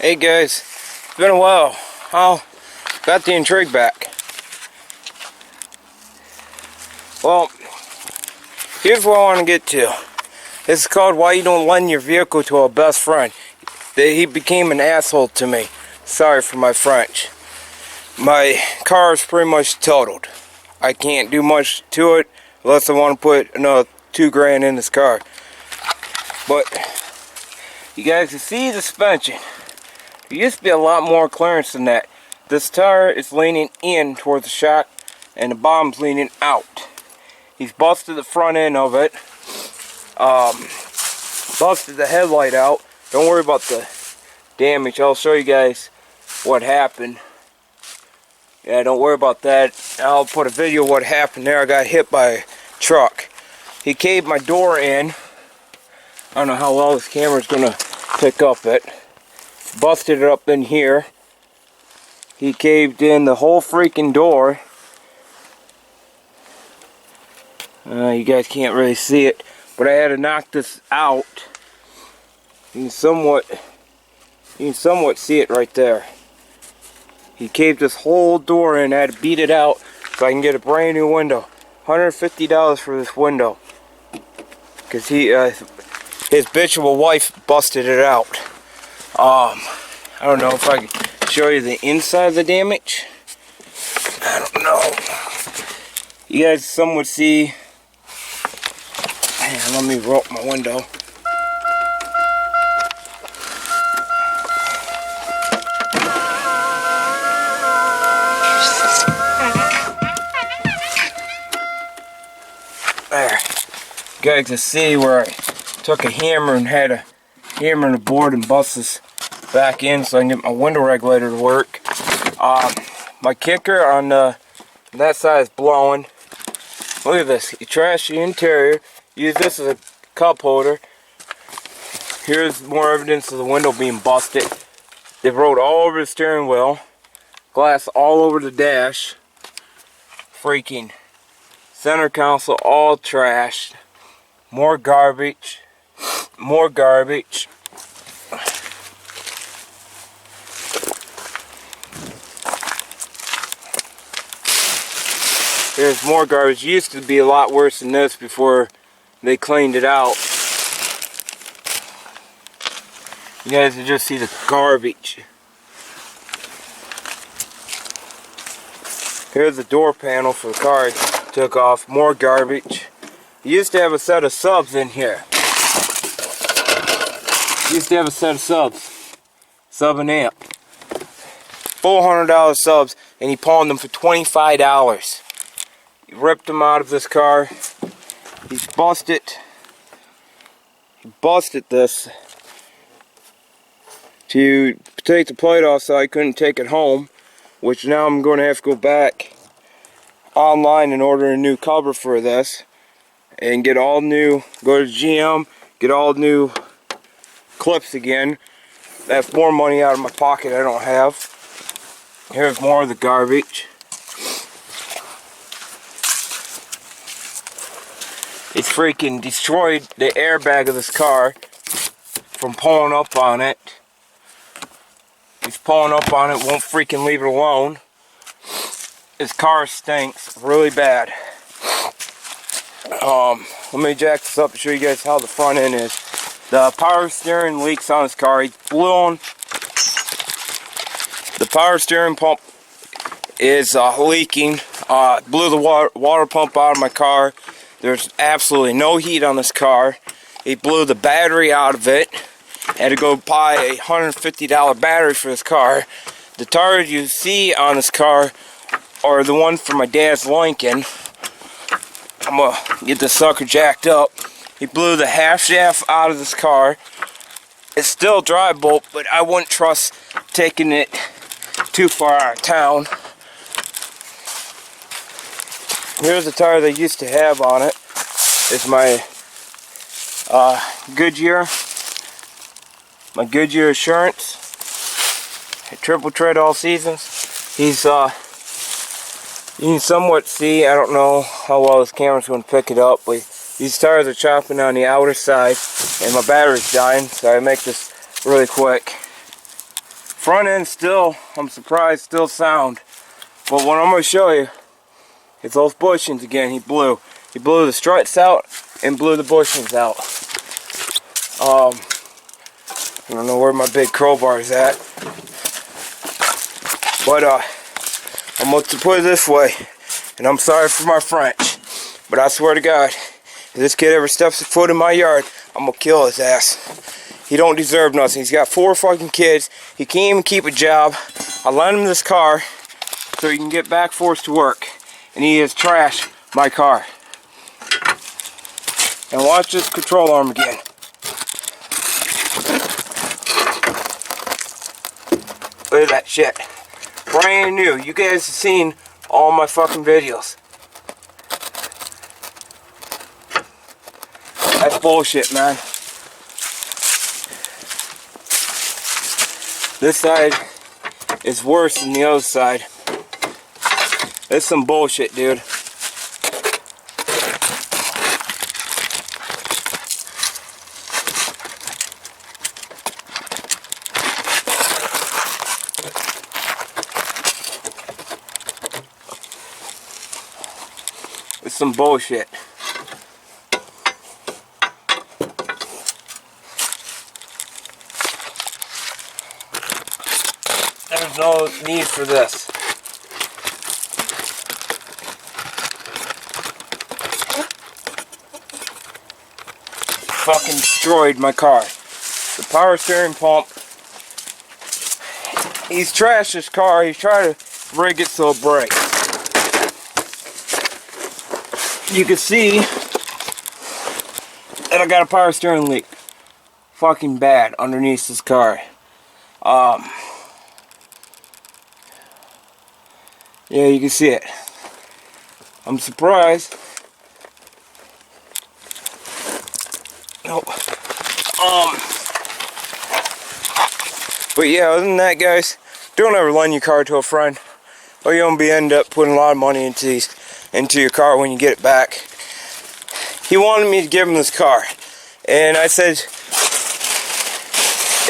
Hey guys, it's been a while. Got the intrigue back. Well, here's what I want to get to. This is called Why You Don't Lend Your Vehicle to a Best Friend. He became an asshole to me. Sorry for my French. My car is pretty much totaled. I can't do much to it unless I want to put another $2,000 in this car. But you guys can see the suspension. There used to be a lot more clearance than that. This tire is leaning in towards the shock and the bottom's leaning out. He's busted the front end of it. Busted the headlight out. Don't worry about the damage. I'll show you guys what happened. Yeah, don't worry about that. I'll put a video of what happened there. I got hit by a truck. He caved my door in. I don't know how well this camera's gonna pick up it. Busted it up in here. He caved in the whole freaking door. You guys can't really see it, but I had to knock this out. You can somewhat see it right there. He caved this whole door in. I had to beat it out so I can get a brand new window. $150 for this window, because his bitch of a wife busted it out. I don't know if I can show you the inside of the damage. I don't know. You guys somewhat see. Man, let me roll up my window. There. You guys can see where I took a hammer and had a hammer in the board and bust this back in so I can get my window regulator to work. My kicker on that side is blowing. Look at this. You trash the interior. Use this as a cup holder. Here's more evidence of the window being busted. They wrote all over the steering wheel. Glass all over the dash. Freaking center console all trashed. More garbage. More garbage. There's more garbage. It used to be a lot worse than this before they cleaned it out. You guys can just see the garbage. Here's the door panel for the car. I took off. More garbage. You used to have a set of subs in here. Used to have a set of subs. Sub and amp. $400 subs, and he pawned them for $25. He ripped them out of this car. He's busted. He busted this to take the plate off so I couldn't take it home, which now I'm going to have to go back online and order a new cover for this and get all new, go to GM, get all new clips again. That's more money out of my pocket I don't have. Here's more of the garbage. It's freaking destroyed the airbag of this car from pulling up on it. He's pulling up on it, won't freaking leave it alone. This car stinks really bad. Let me jack this up and show you guys how the front end is. The power steering leaks on this car. He's blown. The power steering pump is leaking. Blew the water pump out of my car. There's absolutely no heat on this car. He blew the battery out of it. Had to go buy a $150 battery for this car. The tires you see on this car are the one for my dad's Lincoln. I'm gonna get this sucker jacked up. He blew the half shaft out of this car. It's still dry bolt, but I wouldn't trust taking it too far out of town. Here's the tire they used to have on it. It's my Goodyear. My Goodyear Assurance. Triple tread all seasons. He's you can somewhat see, I don't know how well this camera's going to pick it up, but these tires are chopping on the outer side and my battery's dying, so I make this really quick. Front end still, I'm surprised, still sound. But what I'm going to show you is those bushings again. He blew the struts out and blew the bushings out. I don't know where my big crowbar is at. But I'm going to put it this way, and I'm sorry for my French, but I swear to God, if this kid ever steps a foot in my yard, I'm going to kill his ass. He don't deserve nothing. He's got 4 fucking kids. He can't even keep a job. I lent him this car so he can get back forced to work, and he has trashed my car. And watch this control arm again. Look at that shit. Brand new. You guys have seen all my fucking videos. That's bullshit, man. This side is worse than the other side. That's some bullshit, dude. It's some bullshit. There's no need for this. Fucking destroyed my car. The power steering pump. He's trashed his car. He's trying to rig it so it breaks. You can see that I got a power steering leak. Fucking bad underneath this car. Yeah, you can see it. I'm surprised. Nope. But yeah, other than that, guys, don't ever lend your car to a friend, or you'll end up putting a lot of money into your car when you get it back. He wanted me to give him this car, and I said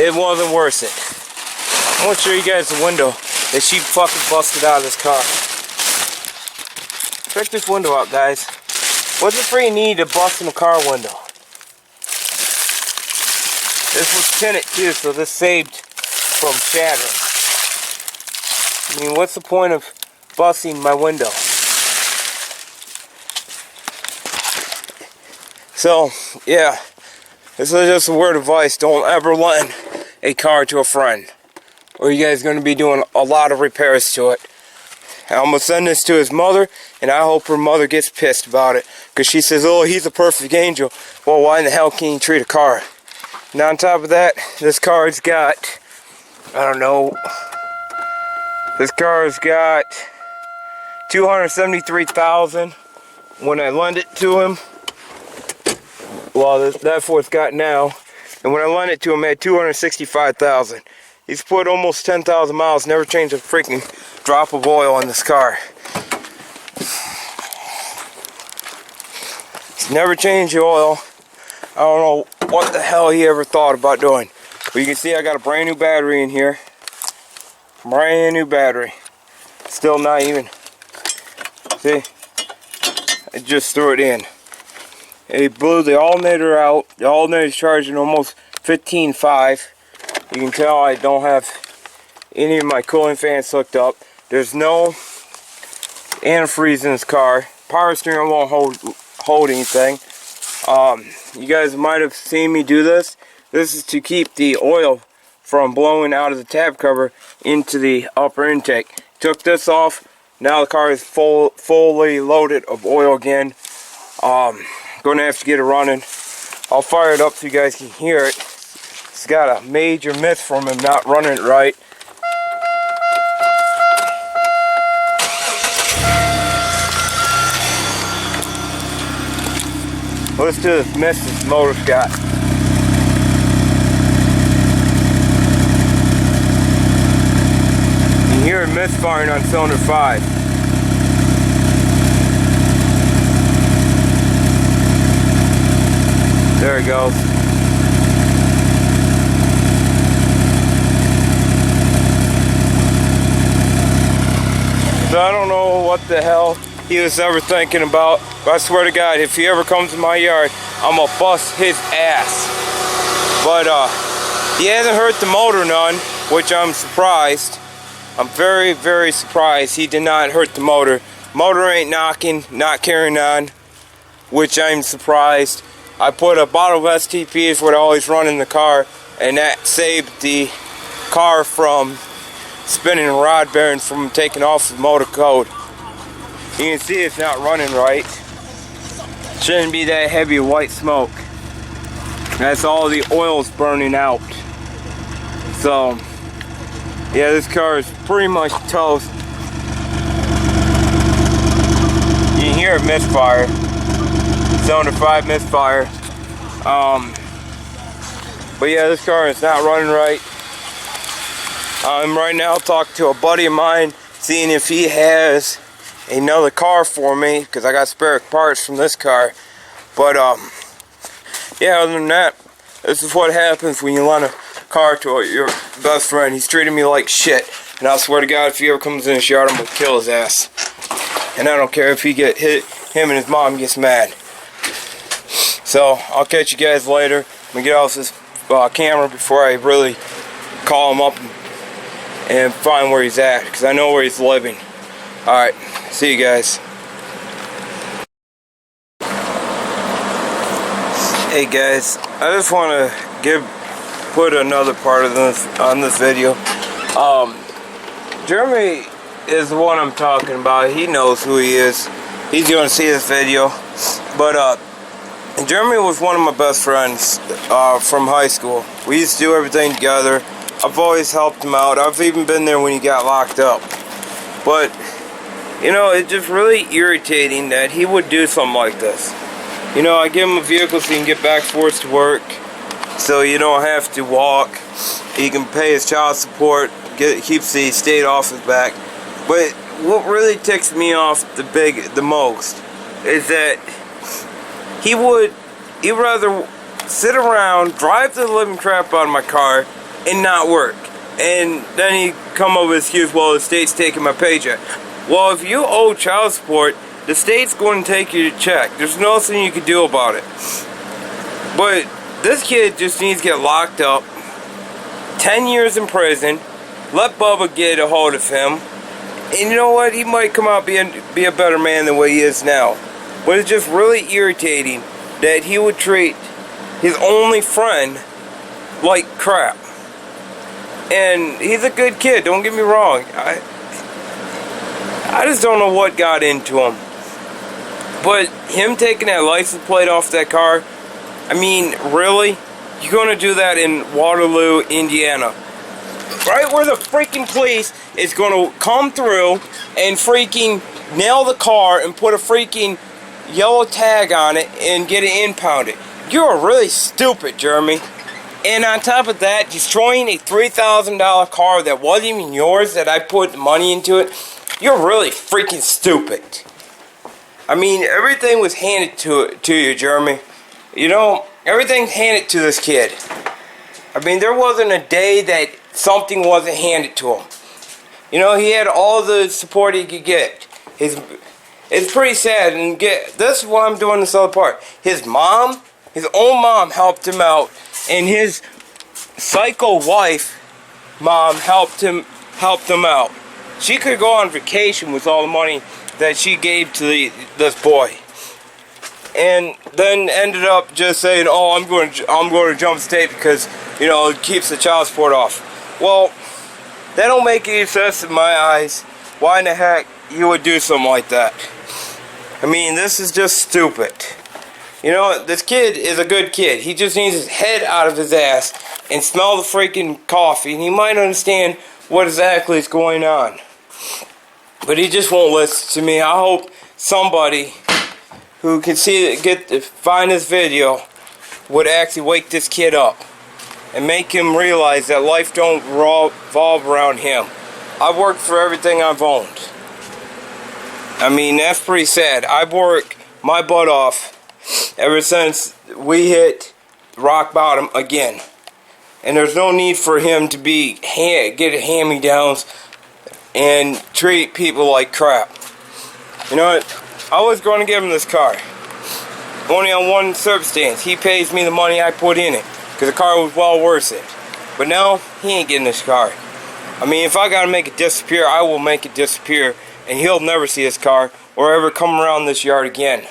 it wasn't worth it. I want to show you guys the window that she fucking busted out of this car. Check this window out, guys. What's the freaking need to bust in a car window? This was tinted too, so this saved from shattering. I mean, what's the point of busting my window? So, yeah, this is just a word of advice. Don't ever lend a car to a friend, or you guys are going to be doing a lot of repairs to it. And I'm going to send this to his mother, and I hope her mother gets pissed about it, because she says, oh, he's a perfect angel. Well, why in the hell can you treat a car? And on top of that, this car's got, I don't know, this car's got $273,000 when I lent it to him. Well, that's what it's got now. And when I lent it to him, I had $265,000. He's put almost 10,000 miles, never changed a freaking drop of oil in this car. He's never changed the oil. I don't know what the hell he ever thought about doing. But you can see I got a brand new battery in here. Brand new battery. Still not even. See? I just threw it in. He blew the alternator out. The alternator's charging almost 15.5. You can tell I don't have any of my cooling fans hooked up. There's no antifreeze in this car. Power steering won't hold anything. You guys might have seen me do this. This is to keep the oil from blowing out of the tab cover into the upper intake. Took this off. Now the car is fully loaded of oil again. Going to have to get it running. I'll fire it up so you guys can hear it. It's got a major miss from him not running it right. Let's do this miss this motor's got. You can hear it misfiring on cylinder 5. There it goes. the hell he was ever thinking about. But I swear to God, if he ever comes to my yard, I'm gonna bust his ass. But he hasn't hurt the motor none, which I'm surprised. I'm very, very surprised he did not hurt the motor. Motor ain't knocking, not carrying on, which I'm surprised. I put a bottle of STP is what I always run in the car, and that saved the car from spinning rod bearings from taking off the motor code. You can see it's not running right. Shouldn't be that heavy white smoke. That's all the oil's burning out. So, yeah, this car is pretty much toast. You can hear it misfire. Cylinder 5 misfire. But yeah, this car is not running right. I'm right now talking to a buddy of mine, seeing if he has another car for me, because I got spare parts from this car. But yeah, other than that, this is what happens when you lend a car to your best friend. He's treating me like shit, and I swear to God, if he ever comes in his yard, I'm gonna kill his ass. And I don't care if he get hit, him and his mom gets mad. So I'll catch you guys later. I'm gonna get off this camera before I really call him up and find where he's at, because I know where he's living. Alright, see you guys. Hey guys, I just want to put another part of this on this video. Jeremy is the one I'm talking about. He knows who he is. He's going to see this video. But Jeremy was one of my best friends from high school. We used to do everything together. I've always helped him out. I've even been there when he got locked up. But you know, it's just really irritating that he would do something like this. You know, I give him a vehicle so he can get back and forth to work, so you don't have to walk. He can pay his child support, keeps the state off his back. But what really ticks me off the most is that he'd rather sit around, drive the living crap out of my car, and not work. And then he'd come up with an excuse, well, the state's taking my paycheck. Well, if you owe child support, the state's going to take your check. There's nothing you can do about it. But this kid just needs to get locked up, 10 years in prison, let Bubba get a hold of him, and you know what? He might come out be a better man than what he is now. But it's just really irritating that he would treat his only friend like crap. And he's a good kid, don't get me wrong. I just don't know what got into him. But him taking that license plate off that car, I mean, really? You're going to do that in Waterloo, Indiana? Right where the freaking police is going to come through and freaking nail the car and put a freaking yellow tag on it and get it impounded. You're really stupid, Jeremy. And on top of that, destroying a $3,000 car that wasn't even yours, that I put the money into it, you're really freaking stupid. I mean, everything was handed to you, Jeremy. You know, everything's handed to this kid. I mean, there wasn't a day that something wasn't handed to him. You know, he had all the support he could get. It's pretty sad, and this is what I'm doing this other part. His mom, his own mom helped him out, and his psycho wife mom helped him out. She could go on vacation with all the money that she gave to this boy, and then ended up just saying, "Oh, I'm going to jump state because, you know, it keeps the child support off." Well, that don't make any sense in my eyes. Why in the heck you would do something like that? I mean, this is just stupid. You know, this kid is a good kid. He just needs his head out of his ass and smell the freaking coffee, and he might understand what exactly is going on. But he just won't listen to me. I hope somebody who can find this video would actually wake this kid up and make him realize that life don't revolve around him. I've worked for everything I've owned. I mean, that's pretty sad. I've worked my butt off ever since we hit rock bottom again. And there's no need for him to get hand-me-downs and treat people like crap. You know what? I was going to give him this car. Only on one circumstance. He pays me the money I put in it. Because the car was well worth it. But now, he ain't getting this car. I mean, if I gotta make it disappear, I will make it disappear. And he'll never see his car or ever come around this yard again.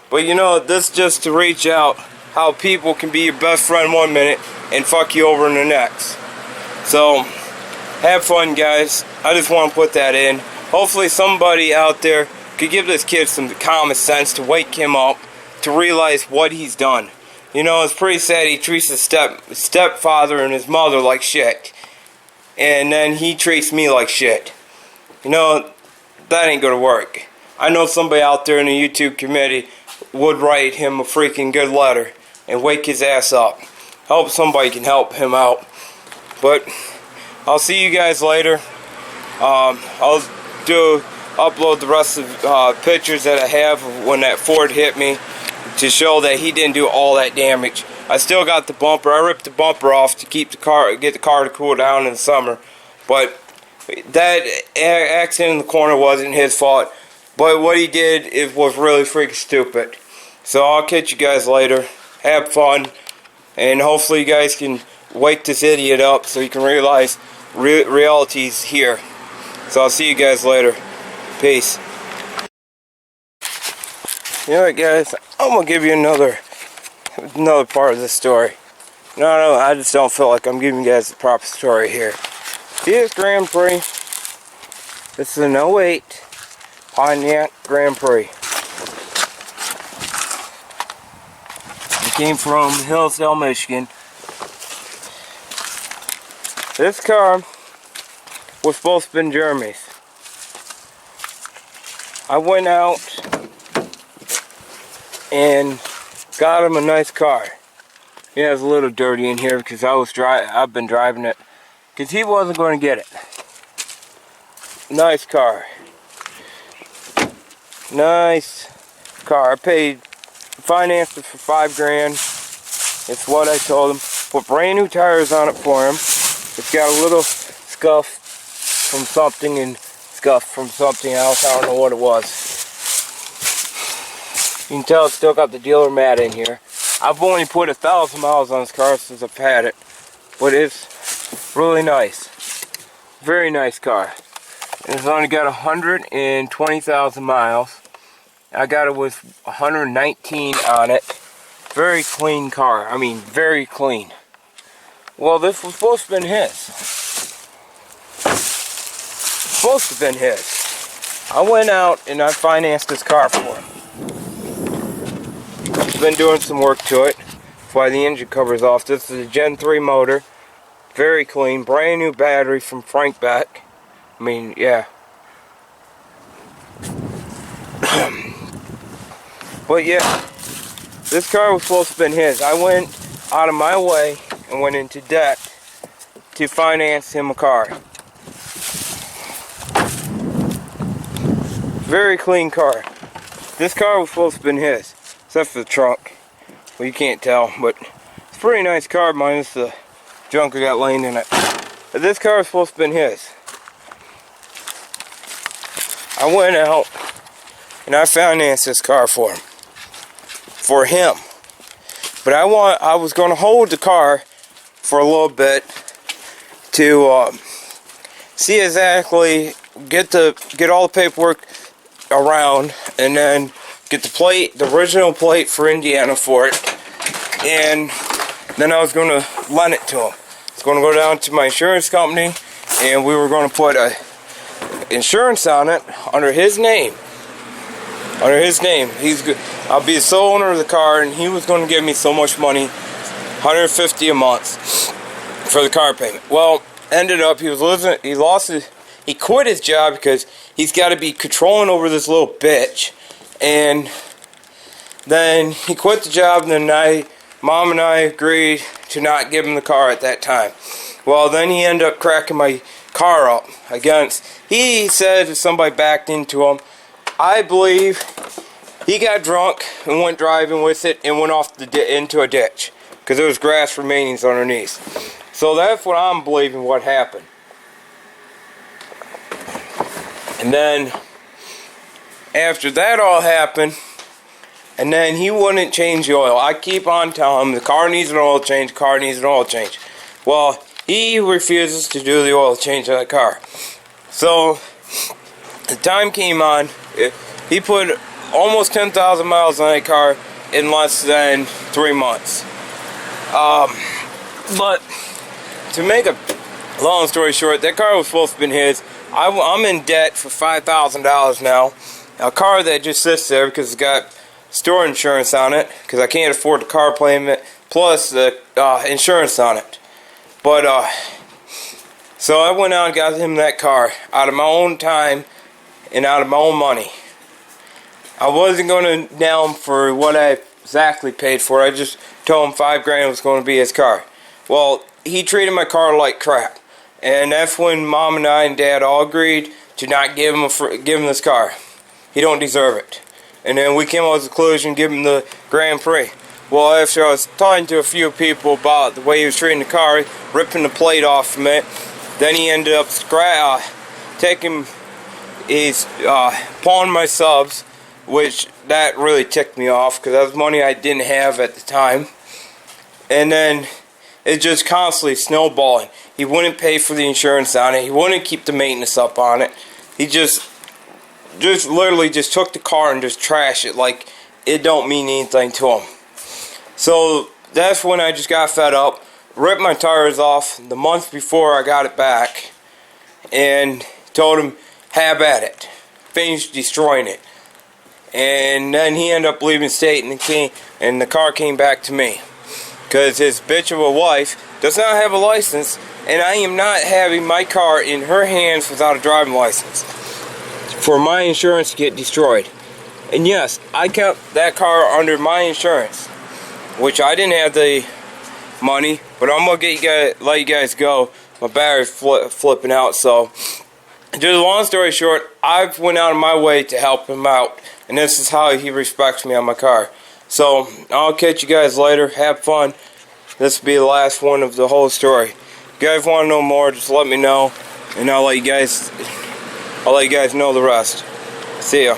But you know, this just to reach out how people can be your best friend one minute and fuck you over in the next. So, have fun, guys. I just want to put that in. Hopefully somebody out there could give this kid some common sense to wake him up to realize what he's done. You know, it's pretty sad he treats his stepfather and his mother like shit. And then he treats me like shit. You know, that ain't gonna work. I know somebody out there in the YouTube community would write him a freaking good letter and wake his ass up. Hope somebody can help him out. But I'll see you guys later. I'll upload the rest of pictures that I have of when that Ford hit me to show that he didn't do all that damage. I still got the bumper. I ripped the bumper off to get the car to cool down in the summer. But that accident in the corner wasn't his fault. But what he did was really freaking stupid. So I'll catch you guys later. Have fun. And hopefully you guys can wake this idiot up so you can realize reality's here. So I'll see you guys later. Peace. You know what, guys? I'm going to give you another part of this story. No, I just don't feel like I'm giving you guys the proper story here. See this Grand Prix? This is an '08 Pontiac Grand Prix. It came from Hillsdale, Michigan. This car was supposed to be Jeremy's. I went out and got him a nice car. Yeah, it's a little dirty in here because I've been driving it because he wasn't going to get it. Nice car. Nice car. I financed it for $5 grand. It's what I told him. Put brand new tires on it for him. It's got a little scuff from something and scuff from something else. I don't know what it was. You can tell it's still got the dealer mat in here. I've only put 1,000 miles on this car since I've had it. But it's really nice. Very nice car. It's only got 120,000 miles. I got it with 119 on it. Very clean car. I mean, very clean. Well, this was supposed to have been his. Supposed to have been his. I went out and I financed this car for him. I've been doing some work to it. That's why the engine cover's off. This is a Gen 3 motor. Very clean. Brand new battery from Frank Beck. I mean, yeah. But yeah, this car was supposed to have been his. I went out of my way and went into debt to finance him a car. Very clean car. This car was supposed to have been his, except for the trunk. Well, you can't tell, but it's a pretty nice car minus the junk I got laying in it. But this car was supposed to have been his. I went out and I financed this car for him. For him. But I was going to hold the car for a little bit to see exactly, get all the paperwork around, and then get the original plate for Indiana for it, and then I was going to lend it to him. I was going to go down to my insurance company, and we were going to put insurance on it under his name. Under his name. I'll be the sole owner of the car, and he was going to give me so much money, $150 a month for the car payment. Well, ended up he quit his job because he's got to be controlling over this little bitch, and then he quit the job, and then Mom and I agreed to not give him the car at that time. Well, then he ended up cracking my car up he said somebody backed into him. I believe he got drunk and went driving with it and went off into a ditch because there was grass remainings underneath. So that's what I'm believing what happened. And then after that all happened, and then he wouldn't change the oil. I keep on telling him the car needs an oil change, car needs an oil change. Well, he refuses to do the oil change on the car. So the time came on, he put almost 10,000 miles on that car in less than 3 months. But to make a long story short, that car was supposed to have been his. I'm in debt for $5,000 now. A car that just sits there because it's got store insurance on it, because I can't afford the car payment plus the insurance on it. But so I went out and got him that car out of my own time and out of my own money. I wasn't going to nail him for what I exactly paid for. I just told him $5,000 was going to be his car. Well, he treated my car like crap, and that's when Mom and I and Dad all agreed to not give him this car. He don't deserve it. And then we came up with the conclusion, give him the Grand Prix. Well, after I was talking to a few people about the way he was treating the car, ripping the plate off from it, then he ended up pawning my subs, which that really ticked me off because that was money I didn't have at the time. And then it just constantly snowballing. He wouldn't pay for the insurance on it. He wouldn't keep the maintenance up on it. He just literally just took the car and just trashed it like it don't mean anything to him. So that's when I just got fed up, ripped my tires off the month before I got it back, and told him, have at it. Finished destroying it. And then he ended up leaving state, and the car came back to me. Because his bitch of a wife does not have a license, and I am not having my car in her hands without a driving license for my insurance to get destroyed. And yes, I kept that car under my insurance, which I didn't have the money, but I'm gonna let you guys go. My battery's flipping out. So just long story short, I've went out of my way to help him out, and this is how he respects me on my car. So I'll catch you guys later. Have fun. This will be the last one of the whole story. If you guys want to know more, just let me know, and I'll let you guys know the rest. See ya.